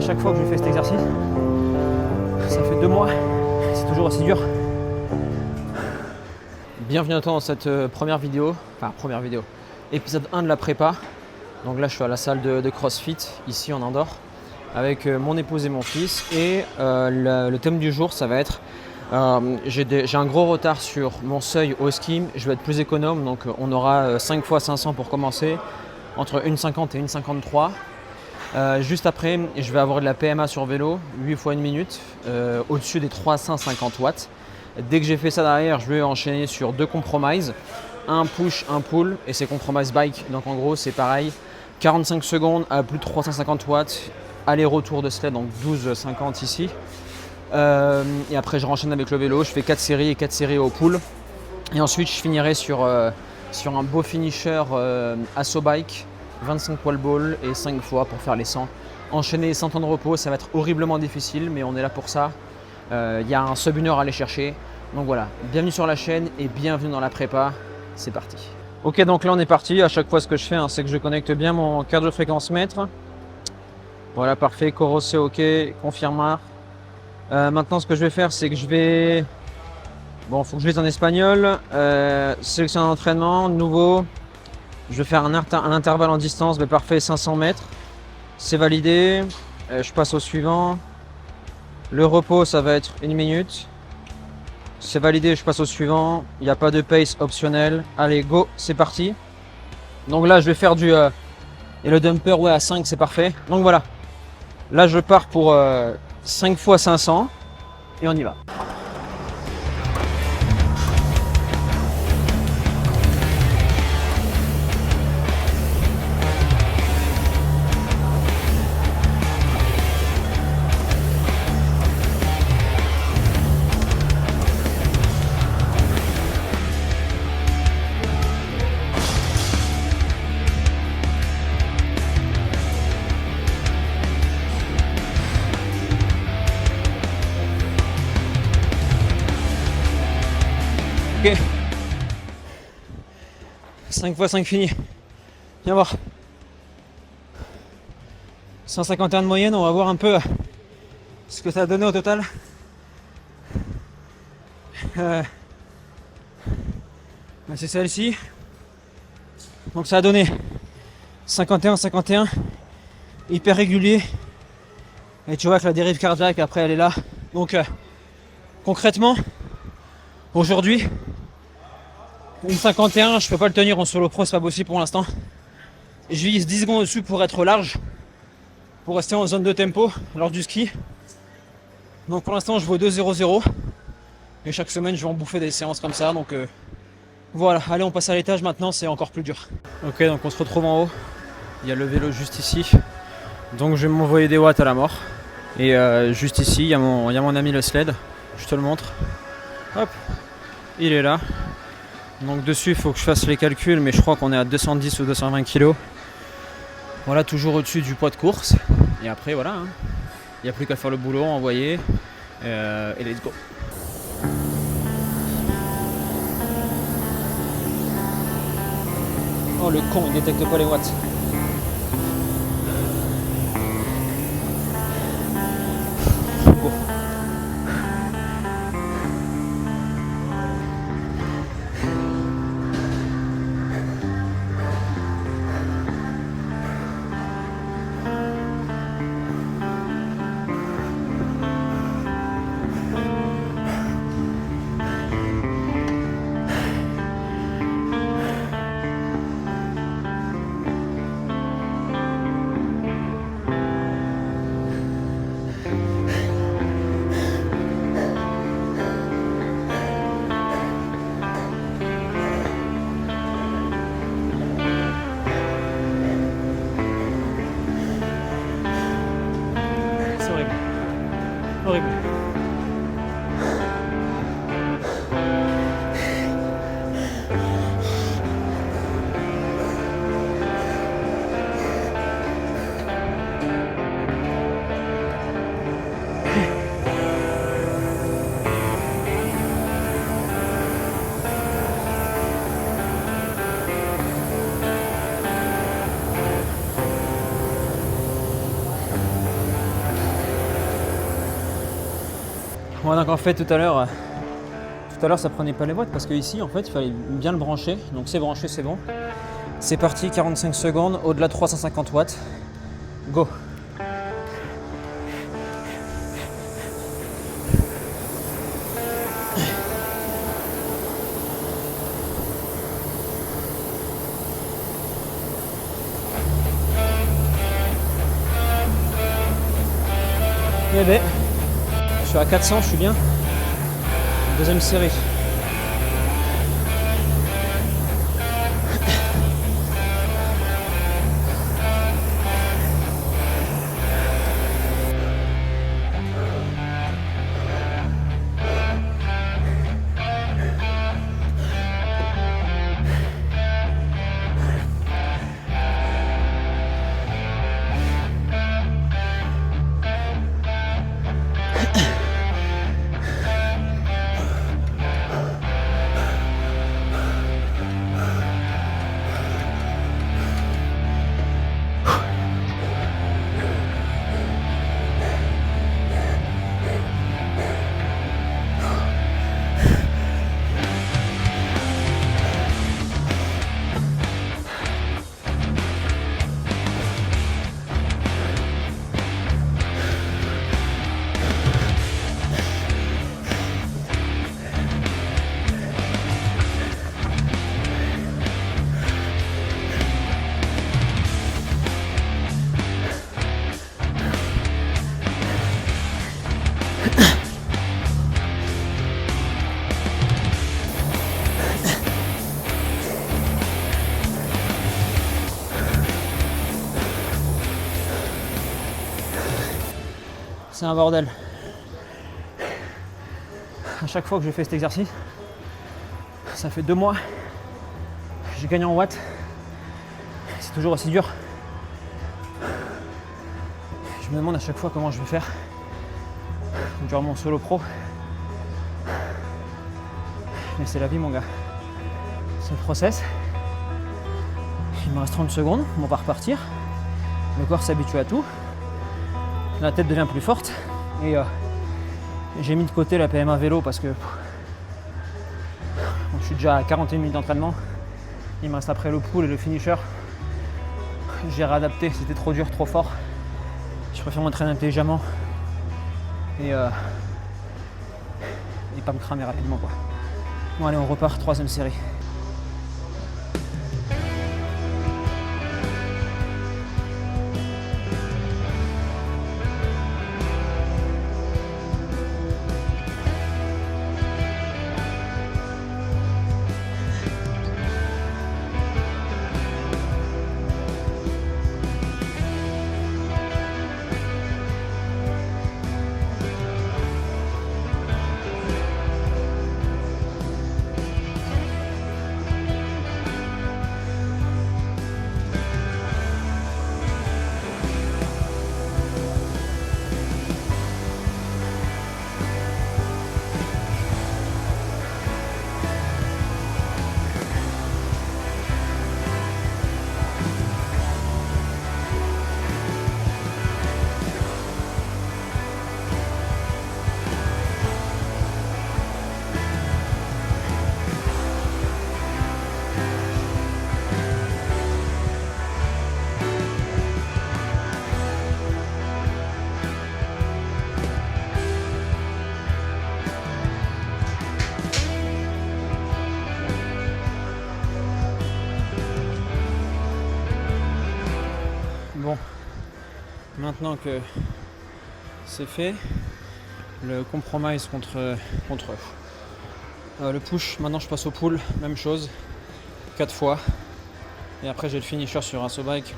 chaque fois que je fais cet exercice. Ça fait 2 mois, c'est toujours aussi dur. Bienvenue à toi dans cette première vidéo, épisode 1 de la prépa. Donc là je suis à la salle de CrossFit, ici en Andorre, avec mon épouse et mon fils. Et le thème du jour, ça va être, j'ai un gros retard sur mon seuil au ski, je vais être plus économe, donc on aura 5 x 500 pour commencer, entre 1,50 et 1,53. Juste après, je vais avoir de la PMA sur vélo, 8 fois 1 minute, au-dessus des 350 watts. Dès que j'ai fait ça derrière, je vais enchaîner sur 2 compromises, un push, un pull, et c'est compromise bike. Donc en gros, c'est pareil, 45 secondes à plus de 350 watts, aller-retour de sled, donc 12,50 ici. Et après, je renchaîne avec le vélo, je fais 4 séries et 4 séries au pull. Et ensuite, je finirai sur un beau finisher Asso Bike, 25 wall ball et 5 fois pour faire les 100. Enchaîner 100 temps de repos, ça va être horriblement difficile, mais on est là pour ça. Il y a un sub 1 heure à aller chercher. Donc voilà, bienvenue sur la chaîne et bienvenue dans la prépa. C'est parti. Ok, donc là on est parti. À chaque fois, ce que je fais, c'est que je connecte bien mon cardio-fréquence mètre. Voilà, parfait. Choro, c'est ok. Confirmar. Maintenant, ce que je vais faire, c'est que je vais... Bon, il faut que je lise en espagnol. Sélection d'entraînement, nouveau. Je vais faire un intervalle en distance, mais parfait, 500 mètres. C'est validé. Je passe au suivant. Le repos, ça va être 1 minute. C'est validé, je passe au suivant. Il n'y a pas de pace optionnel. Allez, go, c'est parti. Donc là, je vais faire du... et le dumper, ouais, à 5, c'est parfait. Donc voilà. Là, je pars pour 5 x 500. Et on y va. Ok, 5 x 5 fini. Viens voir. 151 de moyenne, on va voir un peu ce que ça a donné au total. C'est celle-ci. Donc ça a donné 51, hyper régulier. Et tu vois que la dérive cardiaque après elle est là. Donc concrètement, aujourd'hui, une 51, je peux pas le tenir en solo pro, c'est pas possible pour l'instant. Je vise 10 secondes dessus pour être large, pour rester en zone de tempo lors du ski. Donc pour l'instant, je vais au 2,00. Et chaque semaine, je vais en bouffer des séances comme ça. Donc voilà, allez, on passe à l'étage maintenant, c'est encore plus dur. Ok, donc on se retrouve en haut. Il y a le vélo juste ici. Donc je vais m'envoyer des watts à la mort. Et juste ici, il y a mon ami le sled. Je te le montre. Hop, il est là. Donc dessus, il faut que je fasse les calculs, mais je crois qu'on est à 210 ou 220 kg. Voilà, toujours au-dessus du poids de course. Et après, voilà, il n'y a plus qu'à faire le boulot, envoyer. Et let's go. Oh, le con, il détecte pas les watts. Bon. Horrible. Ouais, donc en fait tout à l'heure ça prenait pas les watts parce que ici en fait il fallait bien le brancher. Donc c'est branché, c'est bon. C'est parti, 45 secondes, au-delà de 350 watts. Go. Eh ben, je suis à 400, je suis bien. Deuxième série. C'est un bordel. À chaque fois que je fais cet exercice, ça fait 2 mois, je gagne en watts. C'est toujours aussi dur. Je me demande à chaque fois comment je vais faire durant mon solo pro. Mais c'est la vie mon gars. C'est le process. Il me reste 30 secondes, on va repartir. Le corps s'habitue à tout. La tête devient plus forte. Et j'ai mis de côté la PMA vélo parce que je suis déjà à 41 minutes d'entraînement. Il me reste après le pull et le finisher. J'ai réadapté, c'était trop dur, trop fort. Je préfère m'entraîner intelligemment et pas me cramer rapidement quoi. Bon allez, on repart, 3e série. Bon, maintenant que c'est fait, le compromise contre le push, maintenant je passe au pull, même chose, 4 fois. Et après j'ai le finisher sur un bike.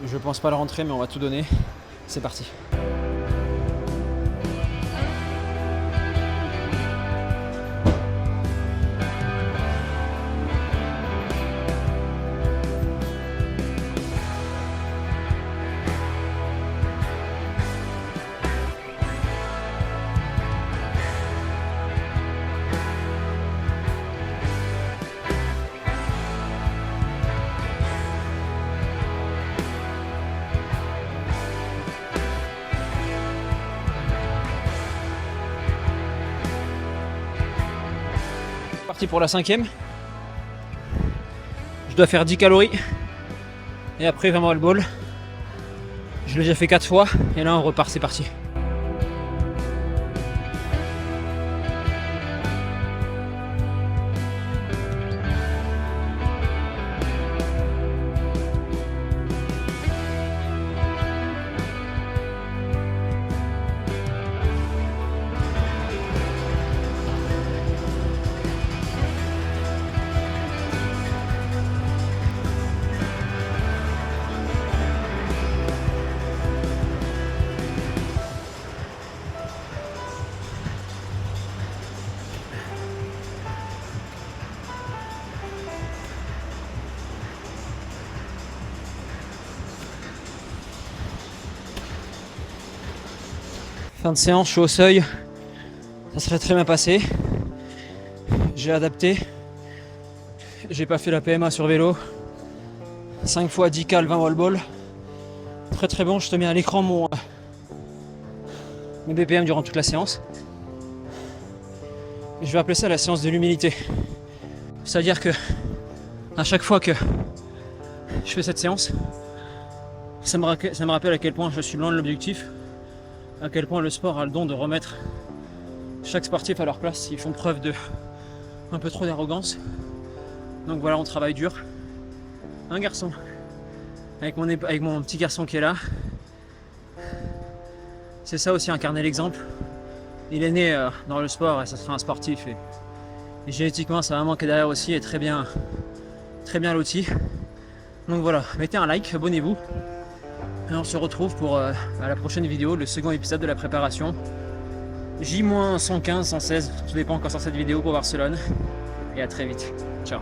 Je pense pas le rentrer mais on va tout donner. C'est parti. parti pour la 5e. Je dois faire 10 calories. Et après 20 wall-ball. Je l'ai déjà fait 4 fois. Et là on repart, c'est parti. Fin de séance, je suis au seuil. Ça serait très bien passé. J'ai adapté. J'ai pas fait la PMA sur vélo. 5 fois 10 cal, 20 wall-ball. Très très bon, je te mets à l'écran mes BPM durant toute la séance. Je vais appeler ça la séance de l'humilité. C'est-à-dire que à chaque fois que je fais cette séance, ça me rappelle à quel point je suis loin de l'objectif, à quel point le sport a le don de remettre chaque sportif à leur place. Ils font preuve de un peu trop d'arrogance. Donc voilà, on travaille dur. Un garçon, avec mon petit garçon qui est là. C'est ça aussi, incarner l'exemple. Il est né dans le sport et ça sera un sportif. Et génétiquement, ça va manquer derrière aussi et très bien loti. Donc voilà, mettez un like, abonnez-vous. Et on se retrouve pour la prochaine vidéo, le second épisode de la préparation. J-115, 116, je ne l'ai pas encore sur cette vidéo pour Barcelone. Et à très vite. Ciao.